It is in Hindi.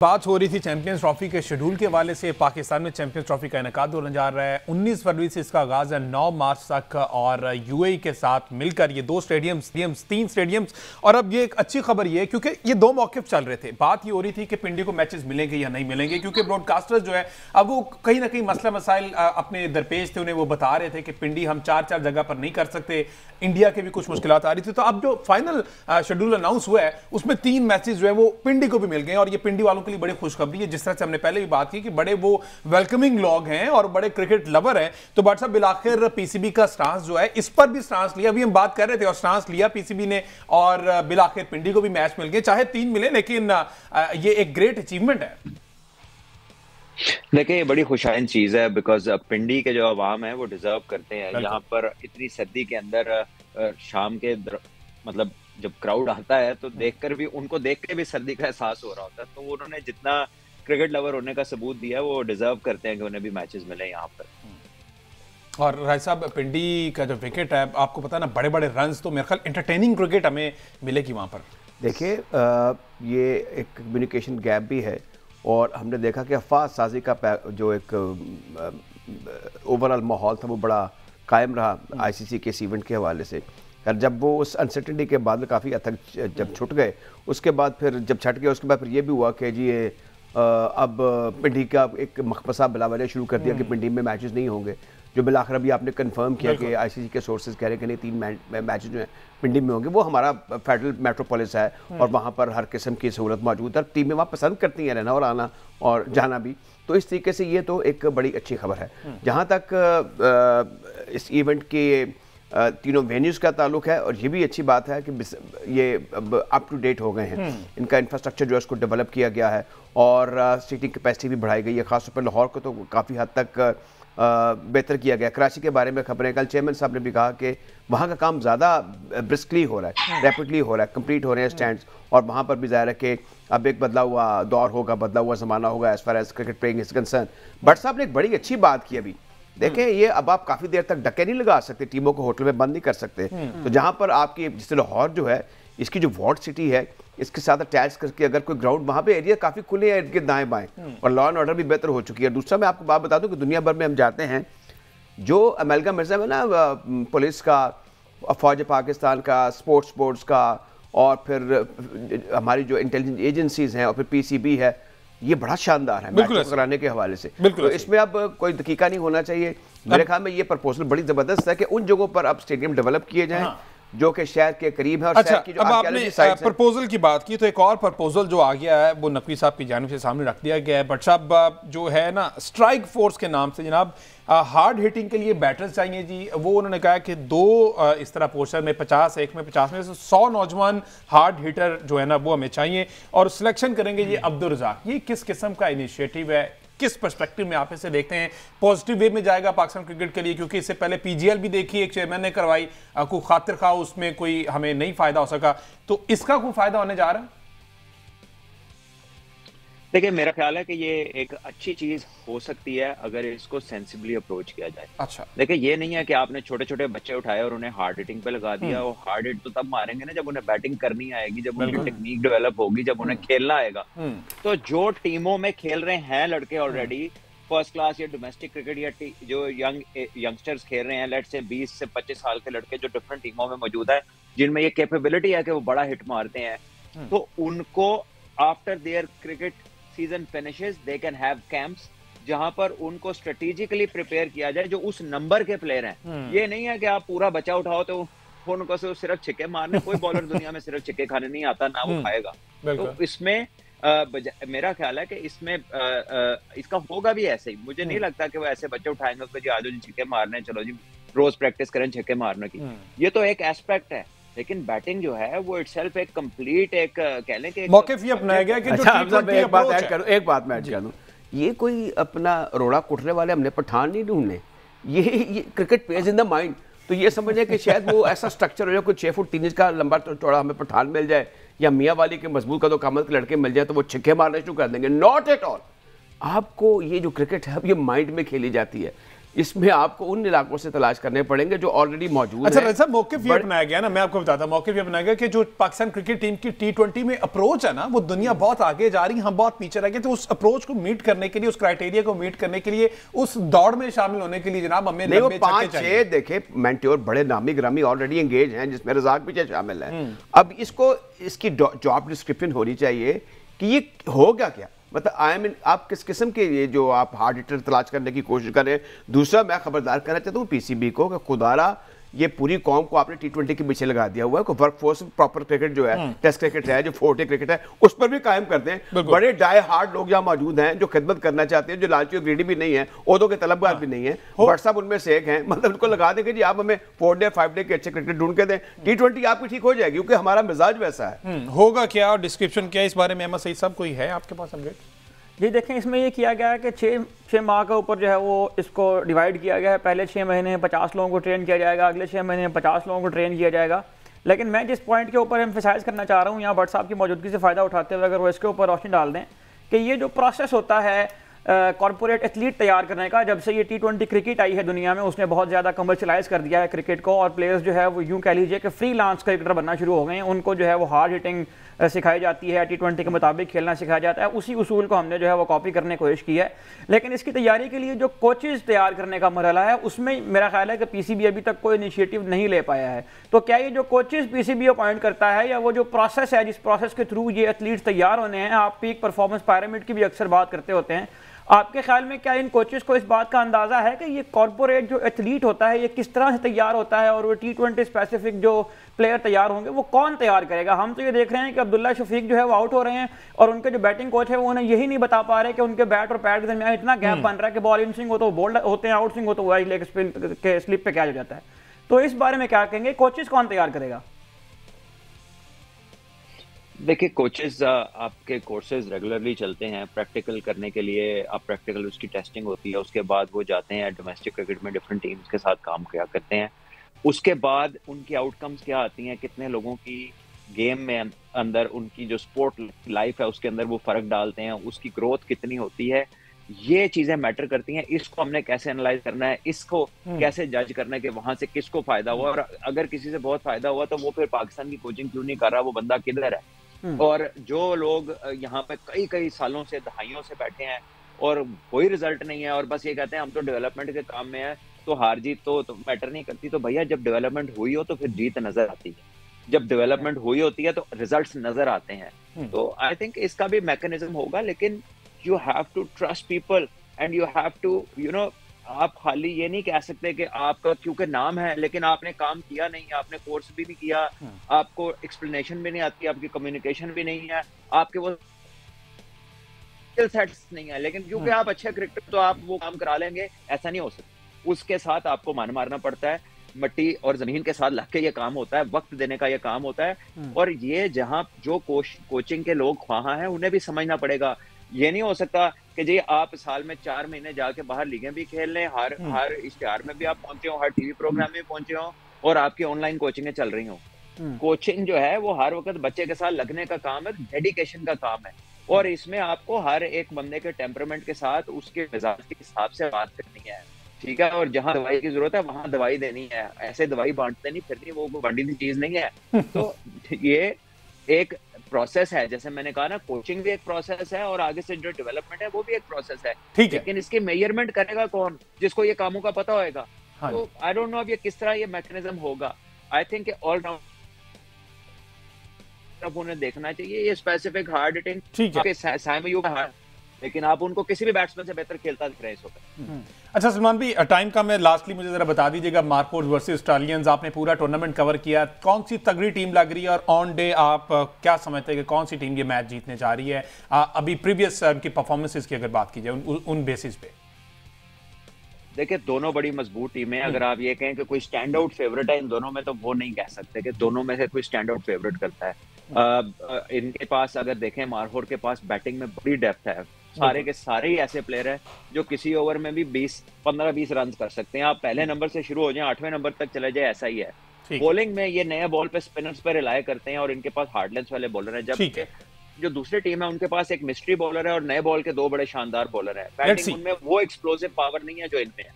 बात हो रही थी चैंपियंस ट्रॉफी के शेड्यूल के हवाले से। पाकिस्तान में चैंपियंस ट्रॉफी का इनेकाद होने जा रहा है 19 फरवरी से इसका आगाज है 9 मार्च तक, और यूएई के साथ मिलकर ये तीन स्टेडियम्स। और अब ये एक अच्छी खबर ये है क्योंकि ये दो मौक़िफ़ चल रहे थे। बात ये हो रही थी कि पिंडी को मैचेस मिलेंगे या नहीं मिलेंगे, क्योंकि ब्रॉडकास्टर्स जो है अब वो कहीं ना कहीं मसला मसाइल अपने दरपेश थे, उन्हें वो बता रहे थे कि पिंडी हम चार जगह पर नहीं कर सकते, इंडिया के भी कुछ मुश्किलात आ रही थी। तो अब जो फाइनल शेड्यूल अनाउंस हुआ है उसमें 3 मैचेस जो है वो पिंडी को भी मिल गए, और ये पिंडी वालों के लिए बड़ी खुशखबरी है। जिस तरह से हमने पहले भी बात की कि बड़े वो वेलकमिंग लोग हैं और बड़े क्रिकेट लवर हैं, तो बट साहब बिलाखिर पीसीबी का स्टांस जो है इस पर भी स्टांस लिया। अभी हम बात कर रहे थे और स्टांस लिया पीसीबी ने, और बिलाखिर पिंडी को भी मैच मिल गए, चाहे 3 मिले, लेकिन ये एक ग्रेट अचीवमेंट है। देखिए, ये बड़ी खुशाइन चीज़ है बिकॉज पिंडी के जो अवाम है वो डिजर्व करते हैं। यहाँ पर इतनी सर्दी के अंदर शाम के मतलब जब क्राउड आता है तो देखकर भी उनको देख के भी सर्दी का एहसास हो रहा होता है। तो उन्होंने जितना क्रिकेट लवर होने का सबूत दिया वो डिजर्व करते हैं कि उन्हें भी मैचेस मिले यहाँ पर। और राय साहब, पिंडी का जो विकेट है, आपको पता है ना, बड़े बड़े रन्स, तो मेरे ख्याल एंटरटेनिंग क्रिकेट हमें मिलेगी वहाँ पर। देखिए, ये एक कम्युनिकेशन गैप भी है, और हमने देखा कि अफवाह साजी का जो एक ओवरऑल माहौल था वो बड़ा कायम रहा आईसीसी के इस इवेंट के हवाले से। और जब वो उस अनसर्टेनिटी के बाद काफ़ी हद तक जब छुट गए, उसके बाद फिर जब छट गए उसके बाद फिर ये भी हुआ कि जी ये अब पिंडी का एक मखमसा बिलावले शुरू कर दिया कि पिंडी में मैचेस नहीं होंगे, जो बिलाखिर अभी आपने कंफर्म किया कि आईसीसी के सोर्सेज कह रहे हैं कि नहीं 3 मैचेस जो हैं पिंडी में होंगे। वो हमारा फेडरल मेट्रोपोलिस है और वहाँ पर हर किस्म की सहूलत मौजूद है, टीमें वहाँ पसंद करती हैं रहना और आना और जाना भी। तो इस तरीके से ये तो एक बड़ी अच्छी खबर है। जहाँ तक इस इवेंट के तीनों वेन्यूज़ का ताल्लुक है, और ये भी अच्छी बात है कि ये अप टू डेट हो गए हैं, इनका इंफ्रास्ट्रक्चर जो है उसको डेवलप किया गया है, और सीटिंग कैपेसिटी भी बढ़ाई गई है। खासतौर पर लाहौर को तो काफ़ी हद तक बेहतर किया गया। कराची के बारे में खबरें, कल चेयरमैन साहब ने भी कहा कि वहाँ का काम ज़्यादा ब्रिस्कली हो रहा है, रैपिडली हो रहा है, कंप्लीट हो रहे हैं स्टैंड्स, और वहाँ पर भी ज़ाहिर है कि अब एक बदला हुआ दौर होगा, बदला हुआ ज़माना होगा as far as cricket playing is concern. Bhatt साहब ने एक बड़ी अच्छी बात की अभी, देखें ये अब आप काफ़ी देर तक डके नहीं लगा सकते, टीमों को होटल में बंद नहीं कर सकते। तो जहाँ पर आपकी जैसे लाहौर जो है इसकी जो वार्ड सिटी है, इसके साथ अटैच करके अगर कोई ग्राउंड, वहाँ पे एरिया काफ़ी खुले हैं इर्द गिर्द दाएँ बाएँ, और लॉ एंड ऑर्डर भी बेहतर हो चुकी है। दूसरा मैं आपको बात बता दूँ कि दुनिया भर में हम जाते हैं, जो अमेलगम है ना पुलिस का, फौज पाकिस्तान का, स्पोर्ट्स का, और फिर हमारी जो इंटेलिजेंस एजेंसीज हैं, और फिर पीसीबी है, ये बड़ा शानदार है मैच कराने के हवाले से। तो इसमें अब कोई दकीका नहीं होना चाहिए। मेरे ख्याल में ये प्रपोजल बड़ी ज़बरदस्त है कि उन जगहों पर अब स्टेडियम डेवलप किए जाएं जो कि शहर के करीब है। और अच्छा, की जो अब आपने प्रपोजल की बात की, तो एक और प्रपोजल जो आ गया है वो नकवी साहब की जानिब से सामने रख दिया गया है। बट साहब जो है ना, स्ट्राइक फोर्स के नाम से जनाब हार्ड हिटिंग के लिए बैटर्स चाहिए जी। वो उन्होंने कहा कि 2 इस तरह पोस्टर में 50, एक में 50 में से 100 नौजवान हार्ड हिटर जो है ना वो हमें चाहिए, और सिलेक्शन करेंगे ये अब्दुल रज़ाक। ये किस किस्म का इनिशिएटिव है, किस पर्सपेक्टिव में आप इसे देखते हैं? पॉजिटिव वे में जाएगा पाकिस्तान क्रिकेट के लिए, क्योंकि इससे पहले पीजीएल भी देखी, एक चेयरमैन ने करवाई, कोई खातिर खा उसमें कोई हमें नहीं फायदा हो सका, तो इसका कोई फायदा होने जा रहा है? देखिए, मेरा ख्याल है कि ये एक अच्छी चीज हो सकती है अगर इसको सेंसिबली अप्रोच किया जाए। अच्छा, देखिए, ये नहीं है कि आपने छोटे छोटे बच्चे उठाए और उन्हें हार्ड हिटिंग पे लगा दिया। वो हार्ड हिट तो तब मारेंगे ना जब उन्हें बैटिंग करनी आएगी, जब उनकी टेक्निक डेवलप होगी, जब उन्हें खेलना आएगा। तो जो टीमों में खेल रहे हैं लड़के ऑलरेडी फर्स्ट क्लास या डोमेस्टिक क्रिकेट, या जो यंगस्टर्स खेल रहे हैं, लेट्स से 20 से 25 साल के लड़के जो डिफरेंट टीमों में मौजूद है, जिनमें ये कैपेबिलिटी है कि वो बड़ा हिट मारते हैं, तो उनको after their cricket season finishes they can have camps जहां पर उनको स्ट्रेटेजिकली प्रिपेयर किया जाए जो उस नंबर के प्लेयर हैं। ये नहीं है कि आप पूरा बच्चा उठाओ तो उनको सिर्फ छिक्के मारने, कोई बॉलर दुनिया में सिर्फ छिक्के खाने नहीं आता, ना वो खाएगा। तो इसमें मेरा ख्याल है कि इसमें इसका होगा भी ऐसे ही। मुझे नहीं लगता कि वो ऐसे बच्चे उठाएंगे कि जी आज जी छिक्के मारने, चलो जी रोज प्रैक्टिस करें छिक्के मारने की। ये तो एक एस्पेक्ट है, लेकिन बैटिंग जो है वो इटसेल्फ एक कंप्लीट एक कह लें कि मौके ये अपनाया गया कि एक बात मैं ऐड करूं, ये कोई अपना रोड़ा कुटने वाले हमने पठान नहीं ढूंढने, ये cricket page in the mind. तो ये समझे कि शायद वो ऐसा स्ट्रक्चर हो जाए, कोई 6 फुट 3 इंच का लंबा चौड़ा हमें पठान मिल जाए, या मियाँ वाली के मजबूत कदो कामत के लड़के मिल जाए तो वो छिक्के मारने शुरू कर देंगे। Not at all. आपको ये जो क्रिकेट है अब ये माइंड में खेली जाती है। इसमें आपको उन इलाकों से तलाश करने पड़ेंगे जो ऑलरेडी मौजूद अच्छा हैं। रईस साहब, मौकिफ ये अपनाया गया ना, मैं आपको बताता हूं, मौकिफ ये अपनाया गया कि जो पाकिस्तान क्रिकेट टीम की T20 में अप्रोच है ना, वो दुनिया बहुत आगे जा रही है, हम बहुत पीछे रह गए। तो उस अप्रोच को मीट करने के लिए, उस क्राइटेरिया को मीट करने के लिए, उस दौड़ में शामिल होने के लिए जनाब हमें नहीं, वो लंबे छक्के 5-6 चाहिए। देखे मेंटोर बड़े नामी ग्रामी ऑलरेडी एंगेज हैं, जिसमें रजाक पीछे शामिल है। अब इसको इसकी जॉब डिस्क्रिप्शन होनी चाहिए कि ये होगा क्या, मतलब आई मीन आप किस किस्म के ये जो आप हार्ड हिटर तलाश करने की कोशिश करें। दूसरा मैं खबरदार करना चाहता हूँ पीसीबी को कि खुदारा ये पूरी कौम को आपने T20 के पीछे लगा दिया हुआ है। कोई वर्कफोर्स प्रॉपर क्रिकेट जो है, टेस्ट क्रिकेट है, जो 4-डे क्रिकेट है, उस पर भी कायम करते हैं। बड़े डाई हार्ड लोग यहाँ मौजूद हैं जो खिदमत करना चाहते हैं, जो लालची और ग्रीडी भी नहीं है, ओहदों के तलबगार भी नहीं है। बट साहब उनमें से एक हैं, मतलब उनको लगा देंगे जी आप हमें 4-डे 5-डे के अच्छे क्रिकेट ढूंढ के दें, T20 आपकी ठीक हो जाएगी, क्योंकि हमारा मिजाज वैसा है। होगा क्या और डिस्क्रिप्शन क्या, इस बारे में अहमद सईद साहब कोई है आपके पास अपडेट? जी देखें, इसमें ये किया गया है कि छः माह के ऊपर जो है वो इसको डिवाइड किया गया है। पहले 6 महीने 50 लोगों को ट्रेन किया जाएगा, अगले 6 महीने 50 लोगों को ट्रेन किया जाएगा। लेकिन मैं जिस पॉइंट के ऊपर एम्फेसाइज करना चाह रहा हूँ, यहाँ भट्ट साहब की मौजूदगी से फ़ायदा उठाते हुए अगर वो इसके ऊपर रोशनी डाल दें कि ये जो प्रोसेस होता है कॉर्पोरेट एथलीट तैयार करने का, जब से ये T20 क्रिकेट आई है दुनिया में, उसने बहुत ज़्यादा कमर्शलाइज कर दिया है क्रिकेट को, और प्लेयर्स जो है वो यूँ कह लीजिए कि फ्रीलांस क्रिकेटर बनना शुरू हो गए हैं। उनको जो है वो हार्ड हिटिंग सिखाई जाती है, T20 के मुताबिक खेलना सिखाया जाता है। उसी उसूल को हमने जो है वो कॉपी करने की कोशिश की है। लेकिन इसकी तैयारी के लिए जो कोचेज़ तैयार करने का मरहला है, उसमें मेरा ख्याल है कि पीसीबी अभी तक कोई इनिशिएटिव नहीं ले पाया है। तो क्या ये जो कोचेज़ पीसीबी अपॉइंट करता है, या वो जो प्रोसेस है जिस प्रोसेस के थ्रू ये एथलीट्स तैयार होने हैं, आप पीक परफॉर्मेंस पैरामिड की भी अक्सर बात करते होते हैं, आपके ख्याल में क्या इन कोचेस को इस बात का अंदाजा है कि ये कॉर्पोरेट जो एथलीट होता है ये किस तरह से तैयार होता है, और वो T20 स्पेसिफिक जो प्लेयर तैयार होंगे वो कौन तैयार करेगा? हम तो ये देख रहे हैं कि अब्दुल्ला शफीक जो है वो आउट हो रहे हैं, और उनके जो बैटिंग कोच है वो उन्हें यही नहीं बता पा रहे कि उनके बैट और पैड के दरमियान इतना गैप बन रहा है कि बॉल इन स्विंग हो तो बोल्ड होते हैं, आउट स्विंग हो तो वाइड लेग स्पिन के स्लिप पे कैच हो जाता है। तो इस बारे में क्या कहेंगे, कोचेस कौन तैयार करेगा? देखिए, कोचेस आपके कोर्सेज रेगुलरली चलते हैं प्रैक्टिकल करने के लिए। आप प्रैक्टिकल उसकी टेस्टिंग होती है, उसके बाद वो जाते हैं डोमेस्टिक क्रिकेट में डिफरेंट टीम्स के साथ काम किया करते हैं। उसके बाद उनकी आउटकम्स क्या आती हैं, कितने लोगों की गेम में अंदर उनकी जो स्पोर्ट लाइफ है उसके अंदर वो फर्क डालते हैं, उसकी ग्रोथ कितनी होती है, ये चीजें मैटर करती हैं। इसको हमने कैसे एनालाइज करना है, इसको कैसे जज करना है कि वहां से किसको फायदा हुआ, और अगर किसी से बहुत फायदा हुआ तो वो फिर पाकिस्तान की कोचिंग क्यों नहीं कर रहा, वो बंदा किधर है। और जो लोग यहाँ पे कई कई सालों से, दहाइयों से बैठे हैं और कोई रिजल्ट नहीं है, और बस ये कहते हैं हम तो डेवलपमेंट के काम में है, तो हार जीत तो मैटर नहीं करती। तो भैया जब डेवलपमेंट हुई हो तो फिर जीत नजर आती है, जब डेवलपमेंट हुई होती है तो रिजल्ट्स नजर आते हैं। तो आई थिंक इसका भी मैकेनिज्म होगा, लेकिन you have to trust people and you have to आप खाली ये नहीं कह सकते कि आपका क्योंकि नाम है लेकिन आपने काम किया नहीं, आपने कोर्स भी नहीं किया, आपको एक्सप्लेनेशन भी नहीं आती, आपकी कम्युनिकेशन भी नहीं है, आपके वो स्किल सेट्स नहीं है, लेकिन क्योंकि आप अच्छे क्रिकेटर तो आप वो काम करा लेंगे, ऐसा नहीं हो सकता। उसके साथ आपको मान मारना पड़ता है, मट्टी और जमीन के साथ लग के ये काम होता है, वक्त देने का ये काम होता है। और ये जहां जो कोचिंग के लोग वहां हैं उन्हें भी समझना पड़ेगा। ये नहीं हो सकता कि जी आप साल में 4 महीने जाके बाहर लीगें भी खेल लें, हर इश्तिहार में भी आप पहुंचे हो, हर टीवी प्रोग्राम में पहुंचे हो, और आपकी ऑनलाइन कोचिंगें चल रही हो। कोचिंग जो है वो हर वक्त बच्चे के साथ लगने का काम है, डेडिकेशन का काम है, और इसमें आपको हर एक बंदे के टेम्परामेंट के साथ उसके मिजाज के हिसाब से बात करनी है, ठीक है। और जहां दवाई की जरूरत है वहां दवाई देनी है, ऐसे दवाई बांटते नहीं फिरनी, वो बड़ी चीज नहीं है। तो ये एक प्रोसेस है, जैसे मैंने कहा ना, कोचिंग भी एक प्रोसेस है और आगे से जो डेवलपमेंट है वो भी एक प्रोसेस है, ठीक है। लेकिन इसकी मेजरमेंट करेगा कौन, जिसको ये कामों का पता होएगा। हाँ, तो आई डोंट नो अब ये किस तरह ये मैकेनिज्म होगा। आई थिंक ऑल राउंड उन्हें देखना चाहिए, ये स्पेसिफिक हार्ड हिटिंग, ठीक है, लेकिन आप उनको किसी भी बैट्समैन से बेहतर खेलता दिख रहे हैं इस वक्त। अच्छा सलमान भाई, टाइम का मैं लास्टली मुझे जरा बता दीजिएगा, मार्कोस वर्सेस ऑस्ट्रेलियंस आपने पूरा टूर्नामेंट कवर किया, कौन सी तगड़ी टीम लग रही है, और ऑन डे आप क्या समझते हैं कि कौन सी टीम ये मैच जीतने जा रही है, अभी प्रीवियस की परफॉर्मेंसेस की अगर बात की जाए उन बेसिस पे? देखिए, दोनों बड़ी मजबूत टीमें हैं। अगर आप ये कहें कि कोई स्टैंड आउट फेवरेट है इन दोनों में, तो वो नहीं कह सकते कि दोनों में से कोई स्टैंड आउट फेवरेट करता है। इनके पास अगर देखें, मारहोर के पास बैटिंग में बड़ी डेप्थ है, सारे के सारे ही ऐसे प्लेयर हैं जो किसी ओवर में भी 15-20 रन कर सकते हैं। आप पहले नंबर से शुरू हो जाए, 8वें नंबर तक चले जाए, ऐसा ही है। बॉलिंग में ये नए बॉल पे स्पिनर्स पे रिलाय करते हैं, और इनके पास हार्डलेंस वाले बॉलर हैं। जब जो दूसरी टीम है उनके पास एक मिस्ट्री बॉलर है और नए बॉल के 2 बड़े शानदार बॉलर हैं। बैटिंग उनमें वो एक्सप्लोसिव पावर नहीं है जो इनमें है।